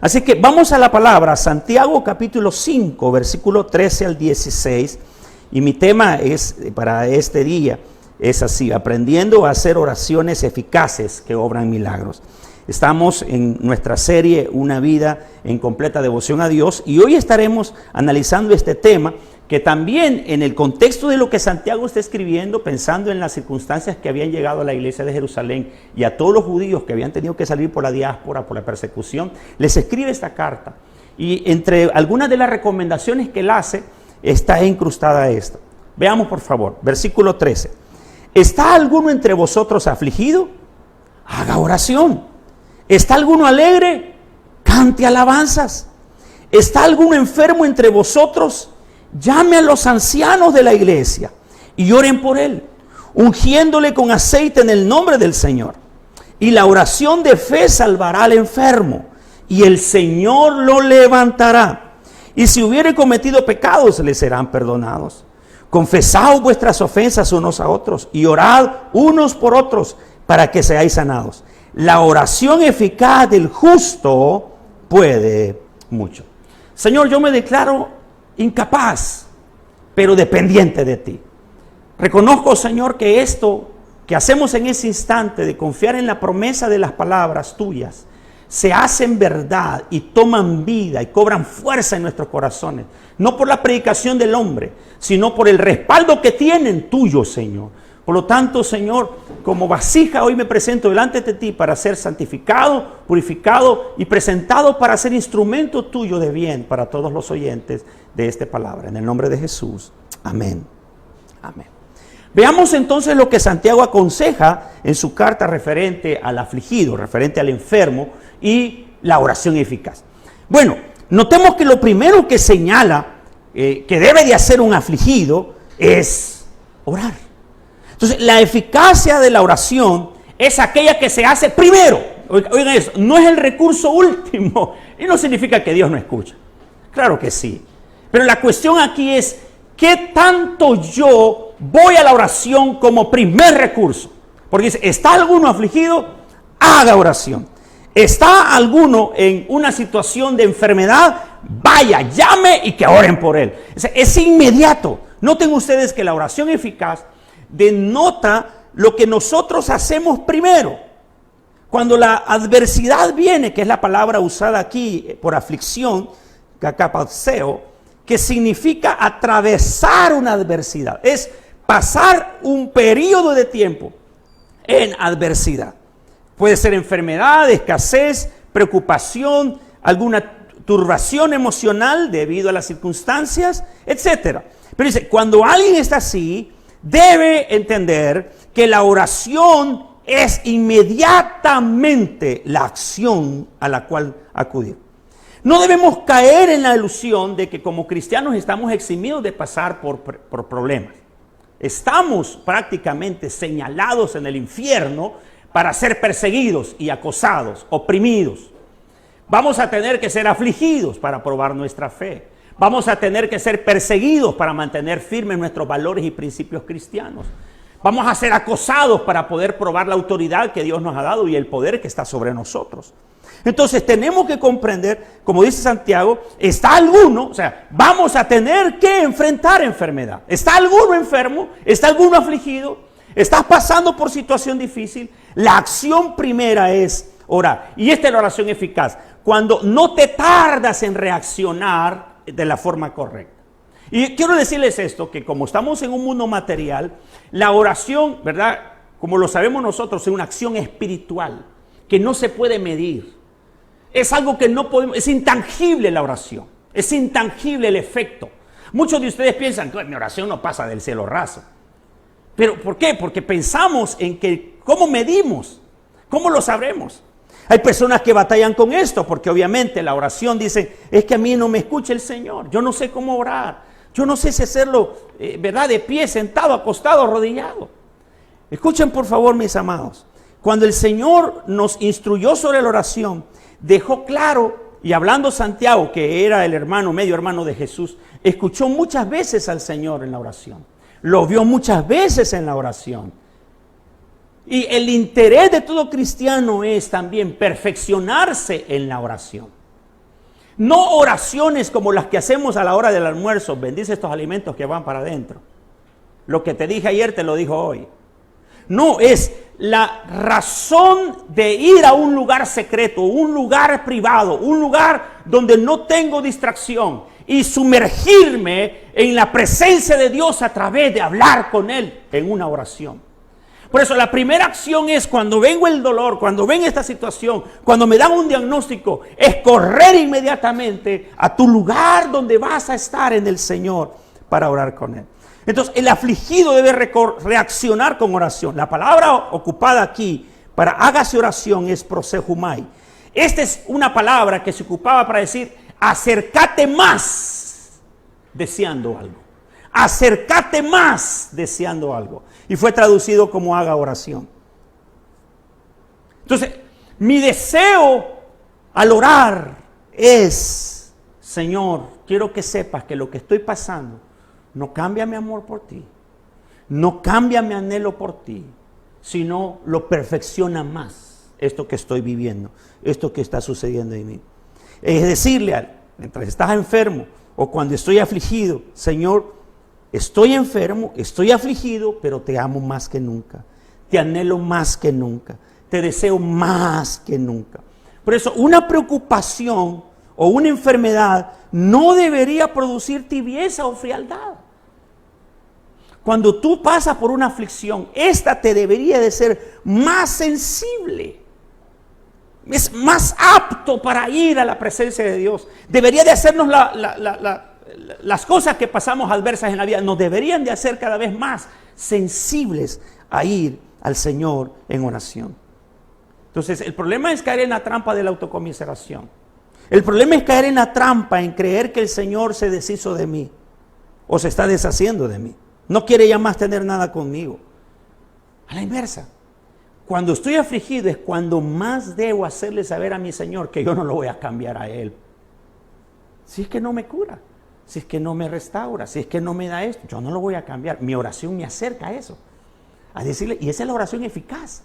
Así que vamos a la palabra, Santiago capítulo 5, versículo 13 al 16. Y mi tema es para este día es así: aprendiendo a hacer oraciones eficaces que obran milagros. Estamos en nuestra serie Una vida en completa devoción a Dios, y hoy estaremos analizando este tema que también en el contexto de lo que Santiago está escribiendo, pensando en las circunstancias que habían llegado a la iglesia de Jerusalén y a todos los judíos que habían tenido que salir por la diáspora, por la persecución, les escribe esta carta. Y entre algunas de las recomendaciones que él hace está incrustada esta. Veamos por favor, versículo 13. ¿Está alguno entre vosotros afligido? Haga oración. ¿Está alguno alegre? Cante alabanzas. ¿Está alguno enfermo entre vosotros? Llame a los ancianos de la iglesia y oren por él, ungiéndole con aceite en el nombre del Señor. Y la oración de fe salvará al enfermo, y el Señor lo levantará. Y si hubiere cometido pecados, le serán perdonados. Confesad vuestras ofensas unos a otros y orad unos por otros para que seáis sanados. La oración eficaz del justo puede mucho. Señor, yo me declaro incapaz, pero dependiente de ti. Reconozco, Señor, que esto que hacemos en ese instante de confiar en la promesa de las palabras tuyas se hacen verdad y toman vida y cobran fuerza en nuestros corazones, no por la predicación del hombre, sino por el respaldo que tienen tuyo, Señor. Por lo tanto, Señor, como vasija hoy me presento delante de ti para ser santificado, purificado y presentado para ser instrumento tuyo de bien para todos los oyentes de esta palabra. En el nombre de Jesús. Amén. Amén. Veamos entonces lo que Santiago aconseja en su carta referente al afligido, referente al enfermo y la oración eficaz. Bueno, notemos que lo primero que señala que debe de hacer un afligido es orar. Entonces, la eficacia de la oración es aquella que se hace primero. Oigan eso, no es el recurso último. Y no significa que Dios no escucha. Claro que sí. Pero la cuestión aquí es, ¿qué tanto yo voy a la oración como primer recurso? Porque dice, ¿está alguno afligido? Haga oración. ¿Está alguno en una situación de enfermedad? Vaya, llame y que oren por él. Es inmediato. Noten ustedes que la oración eficaz denota lo que nosotros hacemos primero. Cuando la adversidad viene, que es la palabra usada aquí por aflicción, kakapautseo, que significa atravesar una adversidad, es pasar un periodo de tiempo en adversidad. Puede ser enfermedad, escasez, preocupación, alguna turbación emocional debido a las circunstancias, etc. Pero dice, cuando alguien está así, debe entender que la oración es inmediatamente la acción a la cual acudir. No debemos caer en la ilusión de que como cristianos estamos eximidos de pasar por problemas. Estamos prácticamente señalados en el infierno para ser perseguidos y acosados, oprimidos. Vamos a tener que ser afligidos para probar nuestra fe. Vamos a tener que ser perseguidos para mantener firmes nuestros valores y principios cristianos. Vamos a ser acosados para poder probar la autoridad que Dios nos ha dado y el poder que está sobre nosotros. Entonces tenemos que comprender, como dice Santiago, ¿está alguno? O sea, vamos a tener que enfrentar enfermedad. ¿Está alguno enfermo? ¿Está alguno afligido? ¿Estás pasando por situación difícil? La acción primera es orar. Y esta es la oración eficaz. Cuando no te tardas en reaccionar de la forma correcta. Y quiero decirles esto, que como estamos en un mundo material, la oración, ¿verdad? Como lo sabemos nosotros, es una acción espiritual que no se puede medir. Es algo que no podemos, es intangible la oración, es intangible el efecto. Muchos de ustedes piensan que mi oración no pasa del cielo raso. ¿Pero por qué? Porque pensamos en que, ¿cómo medimos? ¿Cómo lo sabremos? Hay personas que batallan con esto, porque obviamente la oración dice, es que a mí no me escucha el Señor, yo no sé cómo orar, yo no sé si hacerlo, ¿verdad? De pie, sentado, acostado, arrodillado. Escuchen por favor, mis amados, cuando el Señor nos instruyó sobre la oración, dejó claro, y hablando Santiago, que era el hermano, medio hermano de Jesús, escuchó muchas veces al Señor en la oración, lo vio muchas veces en la oración. Y el interés de todo cristiano es también perfeccionarse en la oración. No oraciones como las que hacemos a la hora del almuerzo. Bendice estos alimentos que van para adentro. Lo que te dije ayer te lo dijo hoy. No, es la razón de ir a un lugar secreto, un lugar privado, un lugar donde no tengo distracción y sumergirme en la presencia de Dios a través de hablar con Él en una oración. Por eso la primera acción es cuando vengo el dolor, cuando ven esta situación, cuando me dan un diagnóstico, es correr inmediatamente a tu lugar donde vas a estar en el Señor para orar con Él. Entonces el afligido debe reaccionar con oración. La palabra ocupada aquí para hágase oración es prosehumai. Esta es una palabra que se ocupaba para decir acércate más deseando algo. Acércate más deseando algo. Y fue traducido como haga oración. Entonces, mi deseo al orar es, Señor, quiero que sepas que lo que estoy pasando no cambia mi amor por ti, no cambia mi anhelo por ti, sino lo perfecciona más esto que estoy viviendo, esto que está sucediendo en mí. Es decirle, mientras estás enfermo o cuando estoy afligido, Señor, estoy enfermo, estoy afligido, pero te amo más que nunca. Te anhelo más que nunca. Te deseo más que nunca. Por eso, una preocupación o una enfermedad no debería producir tibieza o frialdad. Cuando tú pasas por una aflicción, esta te debería de ser más sensible. Es más apto para ir a la presencia de Dios. Debería de hacernos las cosas que pasamos adversas en la vida nos deberían de hacer cada vez más sensibles a ir al Señor en oración. Entonces, el problema es caer en la trampa de la autocomiseración. El problema es caer en la trampa en creer que el Señor se deshizo de mí o se está deshaciendo de mí. No quiere ya más tener nada conmigo. A la inversa. Cuando estoy afligido es cuando más debo hacerle saber a mi Señor que yo no lo voy a cambiar a Él. Si es que no me cura. Si es que no me restaura, si es que no me da esto, yo no lo voy a cambiar. Mi oración me acerca a eso. A decirle, y esa es la oración eficaz,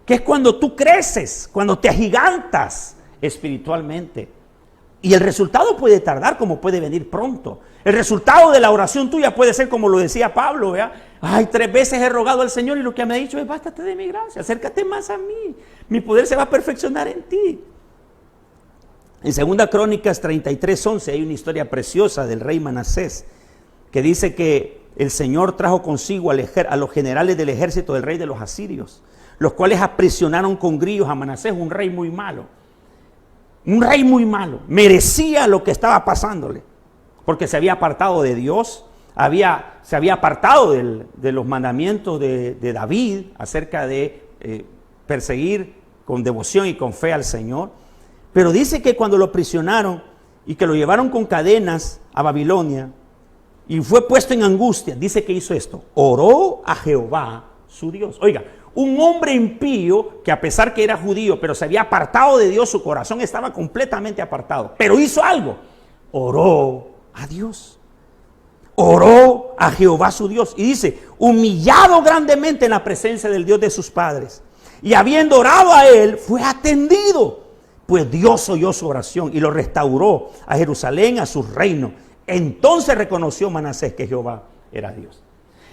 que es cuando tú creces, cuando te agigantas espiritualmente. Y el resultado puede tardar como puede venir pronto. El resultado de la oración tuya puede ser como lo decía Pablo, ¿verdad? Ay, 3 veces he rogado al Señor y lo que me ha dicho es, bástate de mi gracia, acércate más a mí. Mi poder se va a perfeccionar en ti. En 2 Crónicas 33:11 hay una historia preciosa del rey Manasés que dice que el Señor trajo consigo a los generales del ejército del rey de los asirios, los cuales aprisionaron con grillos a Manasés, un rey muy malo. Un rey muy malo, merecía lo que estaba pasándole, porque se había apartado de Dios, se había apartado de los mandamientos de David acerca de perseguir con devoción y con fe al Señor. Pero dice que cuando lo aprisionaron y que lo llevaron con cadenas a Babilonia y fue puesto en angustia, dice que hizo esto, oró a Jehová su Dios. Oiga, un hombre impío que a pesar que era judío, pero se había apartado de Dios, su corazón estaba completamente apartado, pero hizo algo, oró a Dios, oró a Jehová su Dios. Y dice, humillado grandemente en la presencia del Dios de sus padres, y habiendo orado a él, fue atendido. Pues Dios oyó su oración y lo restauró a Jerusalén, a su reino. Entonces reconoció Manasés que Jehová era Dios.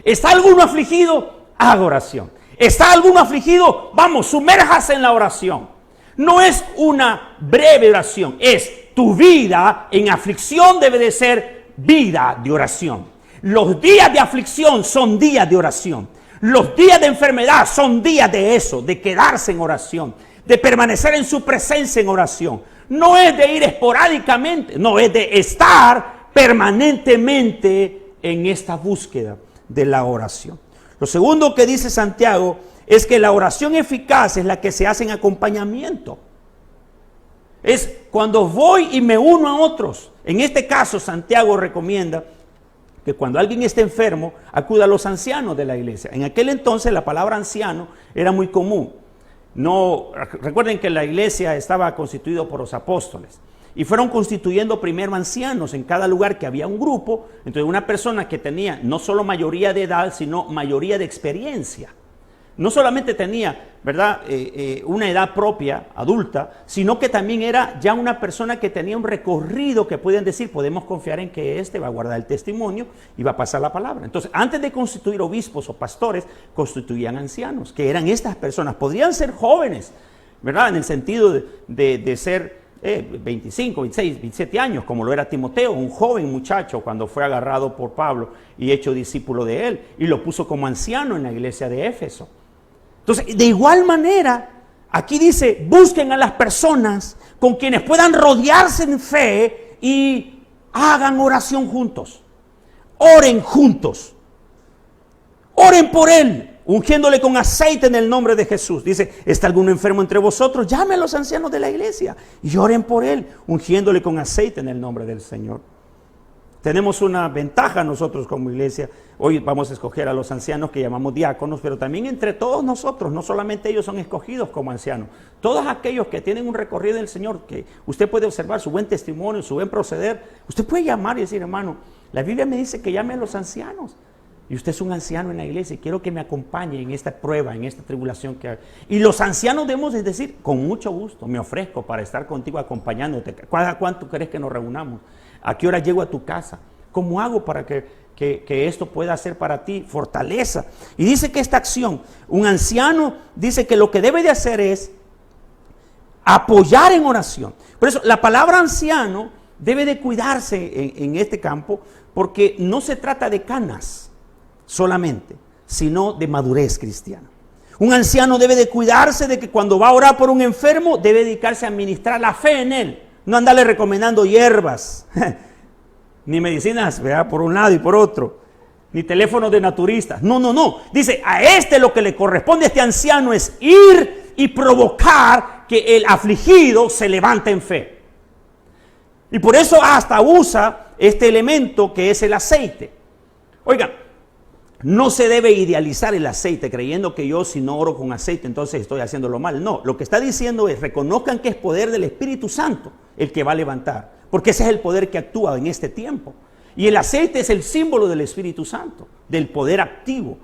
¿Está alguno afligido? Haga oración. ¿Está alguno afligido? Vamos, sumérjase en la oración. No es una breve oración, es tu vida en aflicción debe de ser vida de oración. Los días de aflicción son días de oración. Los días de enfermedad son días de eso, de quedarse en oración, de permanecer en su presencia en oración. No es de ir esporádicamente, no, es de estar permanentemente en esta búsqueda de la oración. Lo segundo que dice Santiago es que la oración eficaz es la que se hace en acompañamiento. Es cuando voy y me uno a otros. En este caso, Santiago recomienda que cuando alguien esté enfermo, acuda a los ancianos de la iglesia. En aquel entonces la palabra anciano era muy común. No, recuerden que la iglesia estaba constituida por los apóstoles y fueron constituyendo primero ancianos en cada lugar que había un grupo. Entonces una persona que tenía no solo mayoría de edad, sino mayoría de experiencia. no solamente tenía, ¿verdad?, una edad propia, adulta, sino que también era ya una persona que tenía un recorrido que pueden decir, podemos confiar en que este va a guardar el testimonio y va a pasar la palabra. Entonces, antes de constituir obispos o pastores, constituían ancianos, que eran estas personas. Podrían ser jóvenes, ¿verdad?, en el sentido de ser 25, 26, 27 años, como lo era Timoteo, un joven muchacho cuando fue agarrado por Pablo y hecho discípulo de él, y lo puso como anciano en la iglesia de Éfeso. Entonces, de igual manera, aquí dice, busquen a las personas con quienes puedan rodearse en fe y hagan oración juntos. Oren juntos. Oren por él, ungiéndole con aceite en el nombre de Jesús. Dice, ¿está alguno enfermo entre vosotros? Llame a los ancianos de la iglesia y oren por él, ungiéndole con aceite en el nombre del Señor. Tenemos una ventaja nosotros como iglesia. Hoy vamos a escoger a los ancianos que llamamos diáconos, pero también entre todos nosotros, no solamente ellos son escogidos como ancianos. Todos aquellos que tienen un recorrido del Señor, que usted puede observar su buen testimonio, su buen proceder, usted puede llamar y decir, hermano, la Biblia me dice que llame a los ancianos. Y usted es un anciano en la iglesia y quiero que me acompañe en esta prueba, en esta tribulación que hay. Y los ancianos debemos de decir, con mucho gusto, me ofrezco para estar contigo acompañándote. ¿Cuánto crees que nos reunamos? ¿A qué hora llego a tu casa? ¿Cómo hago para que esto pueda ser para ti fortaleza? Y dice que esta acción, un anciano dice que lo que debe de hacer es apoyar en oración. Por eso la palabra anciano debe de cuidarse en este campo, porque no se trata de canas solamente, sino de madurez cristiana. Un anciano debe de cuidarse de que cuando va a orar por un enfermo, debe dedicarse a administrar la fe en él, no andarle recomendando hierbas, ni medicinas, ¿verdad?, por un lado y por otro, ni teléfonos de naturistas. No. Dice, a este lo que le corresponde a este anciano es ir y provocar que el afligido se levante en fe. Y por eso hasta usa este elemento que es el aceite. Oigan, no se debe idealizar el aceite creyendo que yo si no oro con aceite entonces estoy haciéndolo mal. No, lo que está diciendo es reconozcan que es poder del Espíritu Santo el que va a levantar, porque ese es el poder que actúa en este tiempo. Y el aceite es el símbolo del Espíritu Santo, del poder activo,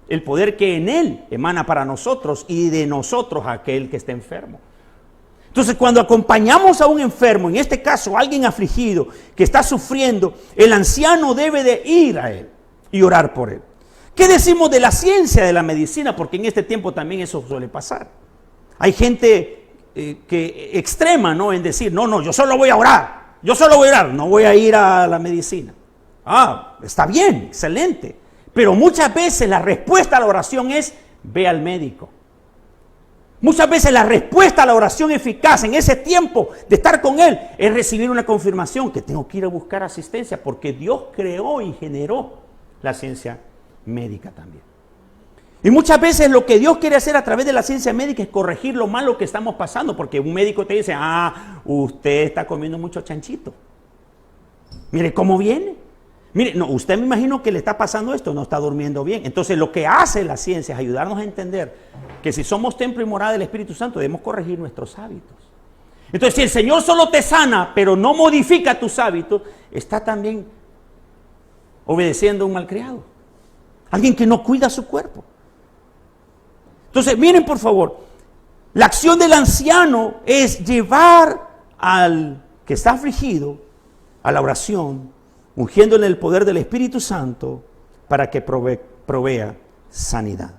el poder que en él emana para nosotros y de nosotros a aquel que está enfermo. Entonces, cuando acompañamos a un enfermo, en este caso alguien afligido que está sufriendo, el anciano debe de ir a él y orar por él. ¿Qué decimos de la ciencia de la medicina? Porque en este tiempo también eso suele pasar. Hay gente que extrema, ¿no?, en decir, no, yo solo voy a orar, no voy a ir a la medicina. Está bien, excelente. Pero muchas veces la respuesta a la oración es, ve al médico. Muchas veces la respuesta a la oración eficaz en ese tiempo de estar con él es recibir una confirmación que tengo que ir a buscar asistencia porque Dios creó y generó la ciencia médica también. Y muchas veces lo que Dios quiere hacer a través de la ciencia médica es corregir lo malo que estamos pasando, porque un médico te dice, usted está comiendo mucho chanchito. Mire cómo viene. Mire, no, usted me imagino que le está pasando esto, no está durmiendo bien. Entonces lo que hace la ciencia es ayudarnos a entender que si somos templo y morada del Espíritu Santo debemos corregir nuestros hábitos. Entonces si el Señor solo te sana, pero no modifica tus hábitos, está también obedeciendo a un malcriado. Alguien que no cuida su cuerpo. Entonces, miren por favor, la acción del anciano es llevar al que está afligido a la oración, ungiéndole el poder del Espíritu Santo para que provea sanidad.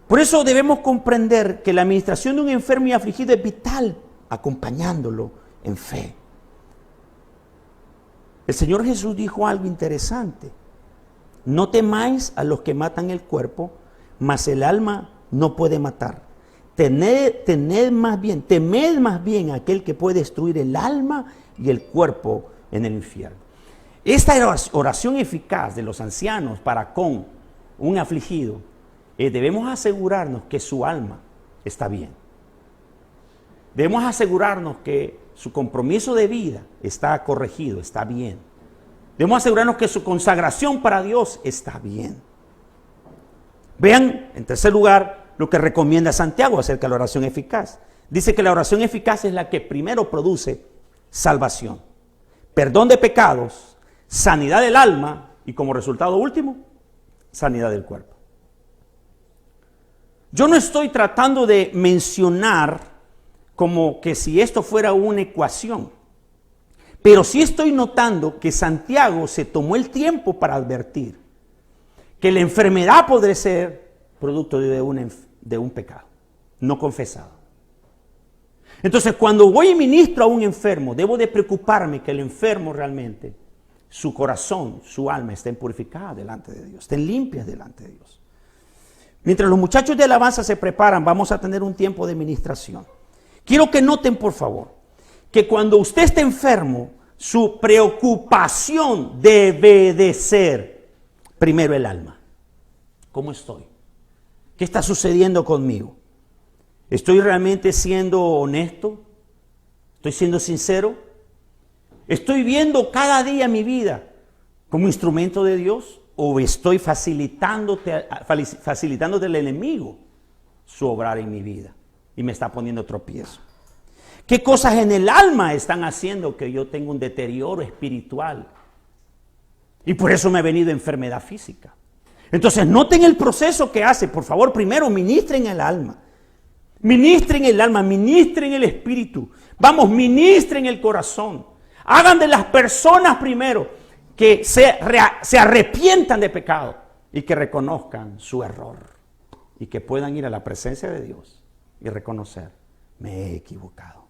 Por eso debemos comprender que la administración de un enfermo y afligido es vital, acompañándolo en fe. El Señor Jesús dijo algo interesante. No temáis a los que matan el cuerpo, mas el alma no puede matar. Temed más bien a aquel que puede destruir el alma y el cuerpo en el infierno. Esta oración eficaz de los ancianos para con un afligido, debemos asegurarnos que su alma está bien. Debemos asegurarnos que su compromiso de vida está corregido, está bien. Debemos asegurarnos que su consagración para Dios está bien. Vean, en tercer lugar, lo que recomienda Santiago acerca de la oración eficaz. Dice que la oración eficaz es la que primero produce salvación, perdón de pecados, sanidad del alma y como resultado último, sanidad del cuerpo. Yo no estoy tratando de mencionar como que si esto fuera una ecuación, pero sí estoy notando que Santiago se tomó el tiempo para advertir que la enfermedad podría ser producto de un pecado no confesado. Entonces, cuando voy y ministro a un enfermo, debo de preocuparme que el enfermo realmente, su corazón, su alma estén purificadas delante de Dios, estén limpias delante de Dios. Mientras los muchachos de alabanza se preparan, vamos a tener un tiempo de ministración. Quiero que noten, por favor, que cuando usted esté enfermo, su preocupación debe de ser primero el alma. ¿Cómo estoy? ¿Qué está sucediendo conmigo? ¿Estoy realmente siendo honesto? ¿Estoy siendo sincero? ¿Estoy viendo cada día mi vida como instrumento de Dios? ¿O estoy facilitándote al enemigo su obrar en mi vida y me está poniendo tropiezo? ¿Qué cosas en el alma están haciendo que yo tenga un deterioro espiritual? Y por eso me ha venido enfermedad física. Entonces, noten el proceso que hace. Por favor, primero ministren el alma. Ministren el alma, ministren el espíritu. Vamos, ministren el corazón. Hagan de las personas primero que se arrepientan de pecado y que reconozcan su error. Y que puedan ir a la presencia de Dios y reconocer, me he equivocado.